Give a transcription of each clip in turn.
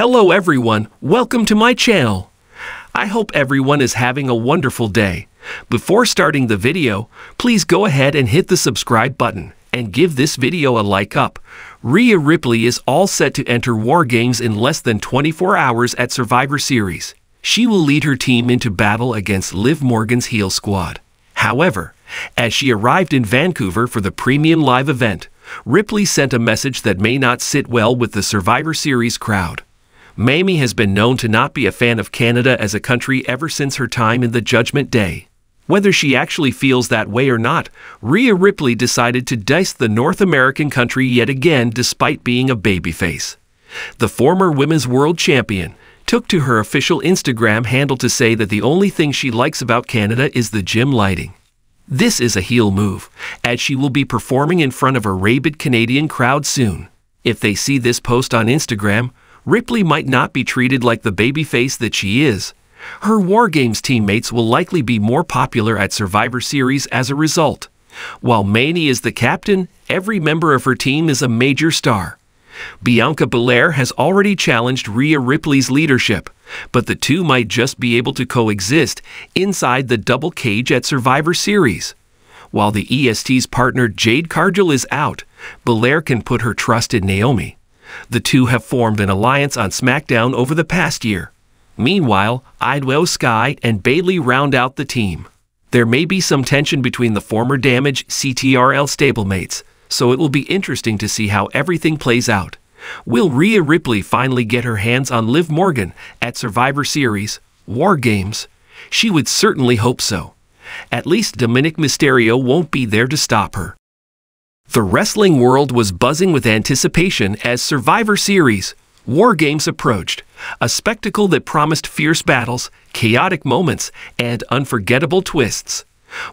Hello everyone, welcome to my channel. I hope everyone is having a wonderful day. Before starting the video, please go ahead and hit the subscribe button and give this video a like up. Rhea Ripley is all set to enter War Games in less than 24 hours at Survivor Series. She will lead her team into battle against Liv Morgan's heel squad. However, as she arrived in Vancouver for the premium live event, Ripley sent a message that may not sit well with the Survivor Series crowd. Mamie has been known to not be a fan of Canada as a country ever since her time in the Judgment Day. Whether she actually feels that way or not, Rhea Ripley decided to dice the North American country yet again despite being a babyface. The former Women's World Champion took to her official Instagram handle to say that the only thing she likes about Canada is the gym lighting. This is a heel move, as she will be performing in front of a rabid Canadian crowd soon. If they see this post on Instagram, Ripley might not be treated like the babyface that she is. Her War Games teammates will likely be more popular at Survivor Series as a result. While Mamie is the captain, every member of her team is a major star. Bianca Belair has already challenged Rhea Ripley's leadership, but the two might just be able to coexist inside the double cage at Survivor Series. While the EST's partner Jade Cargill is out, Belair can put her trust in Naomi. The two have formed an alliance on SmackDown over the past year. Meanwhile, Io Sky and Bayley round out the team. There may be some tension between the former Damage CTRL stablemates, so it will be interesting to see how everything plays out. Will Rhea Ripley finally get her hands on Liv Morgan at Survivor Series, War Games? She would certainly hope so. At least Dominic Mysterio won't be there to stop her. The wrestling world was buzzing with anticipation as Survivor Series, War Games approached, a spectacle that promised fierce battles, chaotic moments, and unforgettable twists.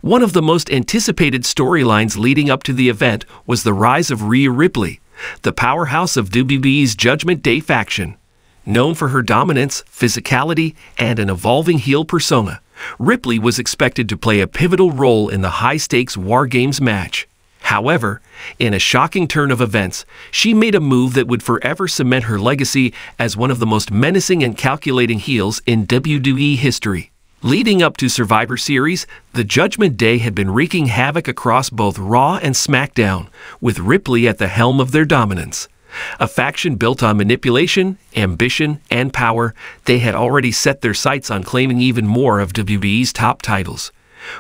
One of the most anticipated storylines leading up to the event was the rise of Rhea Ripley, the powerhouse of WWE's Judgment Day faction. Known for her dominance, physicality, and an evolving heel persona, Ripley was expected to play a pivotal role in the high-stakes War Games match. However, in a shocking turn of events, she made a move that would forever cement her legacy as one of the most menacing and calculating heels in WWE history. Leading up to Survivor Series, the Judgment Day had been wreaking havoc across both Raw and SmackDown, with Ripley at the helm of their dominance. A faction built on manipulation, ambition, and power, they had already set their sights on claiming even more of WWE's top titles.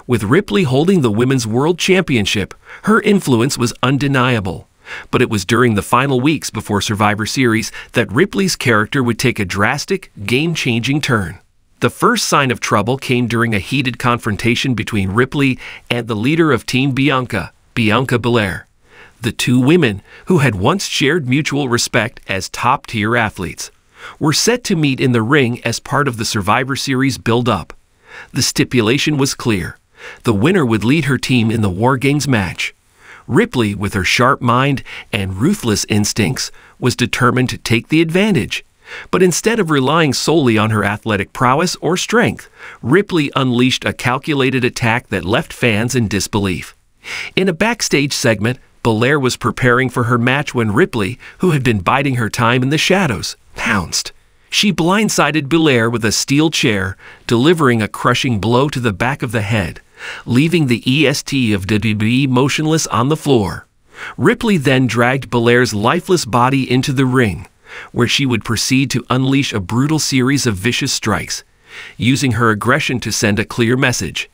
With Ripley holding the Women's World Championship, her influence was undeniable. But it was during the final weeks before Survivor Series that Ripley's character would take a drastic, game-changing turn. The first sign of trouble came during a heated confrontation between Ripley and the leader of Team Bianca, Bianca Belair. The two women, who had once shared mutual respect as top-tier athletes, were set to meet in the ring as part of the Survivor Series build-up. The stipulation was clear. The winner would lead her team in the War Games match. Ripley, with her sharp mind and ruthless instincts, was determined to take the advantage. But instead of relying solely on her athletic prowess or strength, Ripley unleashed a calculated attack that left fans in disbelief. In a backstage segment, Belair was preparing for her match when Ripley, who had been biding her time in the shadows, pounced. She blindsided Belair with a steel chair, delivering a crushing blow to the back of the head, leaving the EST of WWE motionless on the floor. Ripley then dragged Belair's lifeless body into the ring, where she would proceed to unleash a brutal series of vicious strikes, using her aggression to send a clear message.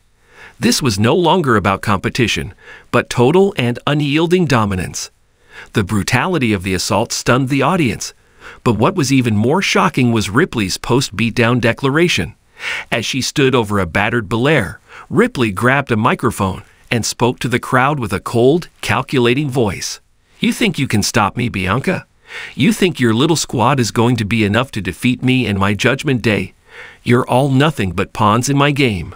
This was no longer about competition, but total and unyielding dominance. The brutality of the assault stunned the audience. But what was even more shocking was Ripley's post-beatdown declaration. As she stood over a battered Belair, Ripley grabbed a microphone and spoke to the crowd with a cold, calculating voice. "You think you can stop me, Bianca? You think your little squad is going to be enough to defeat me and my Judgment Day? You're all nothing but pawns in my game."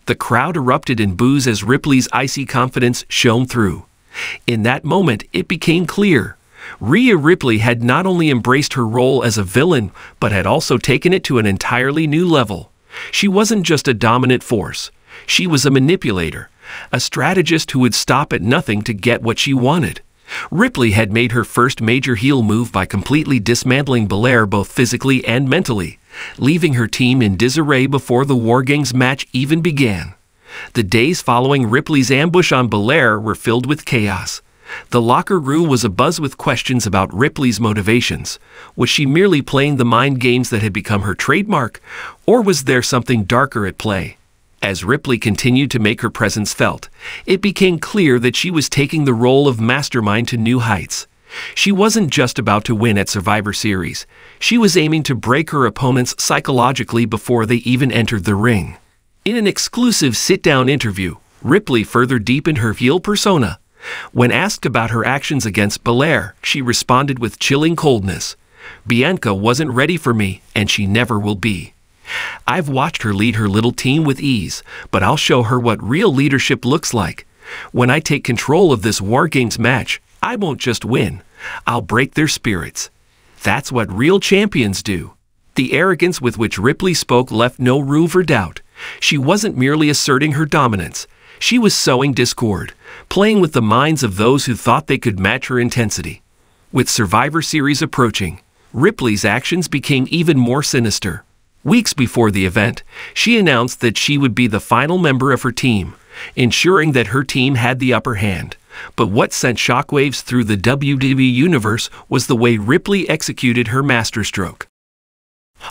The crowd erupted in boos as Ripley's icy confidence shone through. In that moment, it became clear. Rhea Ripley had not only embraced her role as a villain, but had also taken it to an entirely new level. She wasn't just a dominant force. She was a manipulator, a strategist who would stop at nothing to get what she wanted. Ripley had made her first major heel move by completely dismantling Belair both physically and mentally, leaving her team in disarray before the War Games match even began. The days following Ripley's ambush on Belair were filled with chaos. The locker room was abuzz with questions about Ripley's motivations. Was she merely playing the mind games that had become her trademark, or was there something darker at play? As Ripley continued to make her presence felt, it became clear that she was taking the role of mastermind to new heights. She wasn't just about to win at Survivor Series. She was aiming to break her opponents psychologically before they even entered the ring. In an exclusive sit-down interview, Ripley further deepened her heel persona. When asked about her actions against Belair, she responded with chilling coldness. "Bianca wasn't ready for me, and she never will be. I've watched her lead her little team with ease, but I'll show her what real leadership looks like. When I take control of this War Games match, I won't just win. I'll break their spirits. That's what real champions do." The arrogance with which Ripley spoke left no room for doubt. She wasn't merely asserting her dominance. She was sowing discord, playing with the minds of those who thought they could match her intensity. With Survivor Series approaching, Ripley's actions became even more sinister. Weeks before the event, she announced that she would be the final member of her team, ensuring that her team had the upper hand. But what sent shockwaves through the WWE Universe was the way Ripley executed her masterstroke.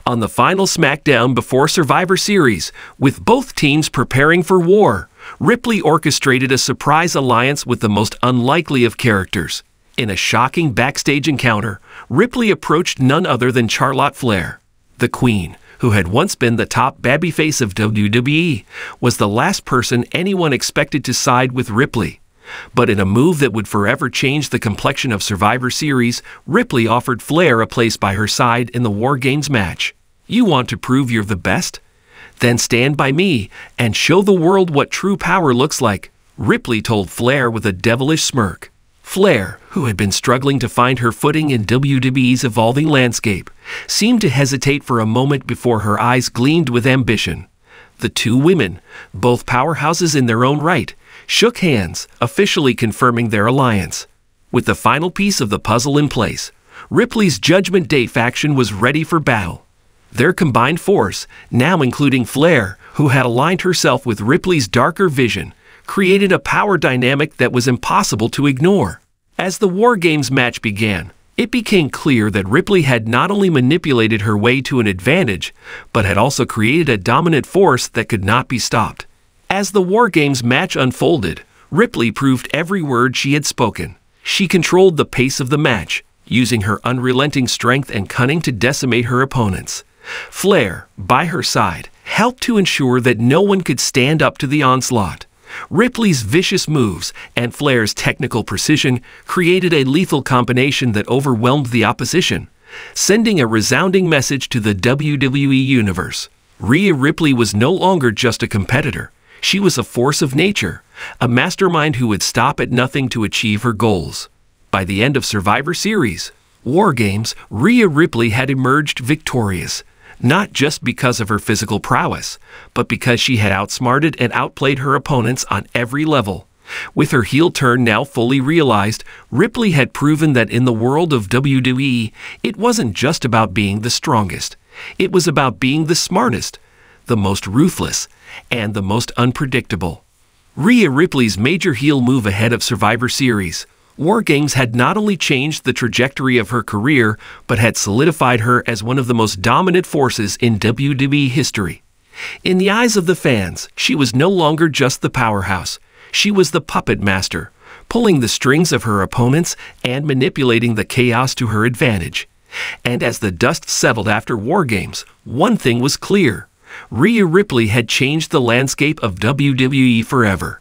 On the final SmackDown before Survivor Series, with both teams preparing for war, Ripley orchestrated a surprise alliance with the most unlikely of characters. In a shocking backstage encounter, Ripley approached none other than Charlotte Flair. The Queen, who had once been the top babyface of WWE, was the last person anyone expected to side with Ripley. But in a move that would forever change the complexion of Survivor Series, Ripley offered Flair a place by her side in the War Games match. "You want to prove you're the best? Then stand by me and show the world what true power looks like," Ripley told Flair with a devilish smirk. Flair, who had been struggling to find her footing in WWE's evolving landscape, seemed to hesitate for a moment before her eyes gleamed with ambition. The two women, both powerhouses in their own right, shook hands, officially confirming their alliance. With the final piece of the puzzle in place, Ripley's Judgment Day faction was ready for battle. Their combined force, now including Flair, who had aligned herself with Ripley's darker vision, created a power dynamic that was impossible to ignore. As the War Games match began, it became clear that Ripley had not only manipulated her way to an advantage, but had also created a dominant force that could not be stopped. As the War Games match unfolded, Ripley proved every word she had spoken. She controlled the pace of the match, using her unrelenting strength and cunning to decimate her opponents. Flair, by her side, helped to ensure that no one could stand up to the onslaught. Ripley's vicious moves and Flair's technical precision created a lethal combination that overwhelmed the opposition, sending a resounding message to the WWE Universe. Rhea Ripley was no longer just a competitor. She was a force of nature, a mastermind who would stop at nothing to achieve her goals. By the end of Survivor Series, War Games, Rhea Ripley had emerged victorious, not just because of her physical prowess, but because she had outsmarted and outplayed her opponents on every level. With her heel turn now fully realized, Ripley had proven that in the world of WWE, it wasn't just about being the strongest. It was about being the smartest, the most ruthless, and the most unpredictable. Rhea Ripley's major heel move ahead of Survivor Series, War Games, had not only changed the trajectory of her career, but had solidified her as one of the most dominant forces in WWE history. In the eyes of the fans, she was no longer just the powerhouse. She was the puppet master, pulling the strings of her opponents and manipulating the chaos to her advantage. And as the dust settled after War Games, one thing was clear. Rhea Ripley had changed the landscape of WWE forever.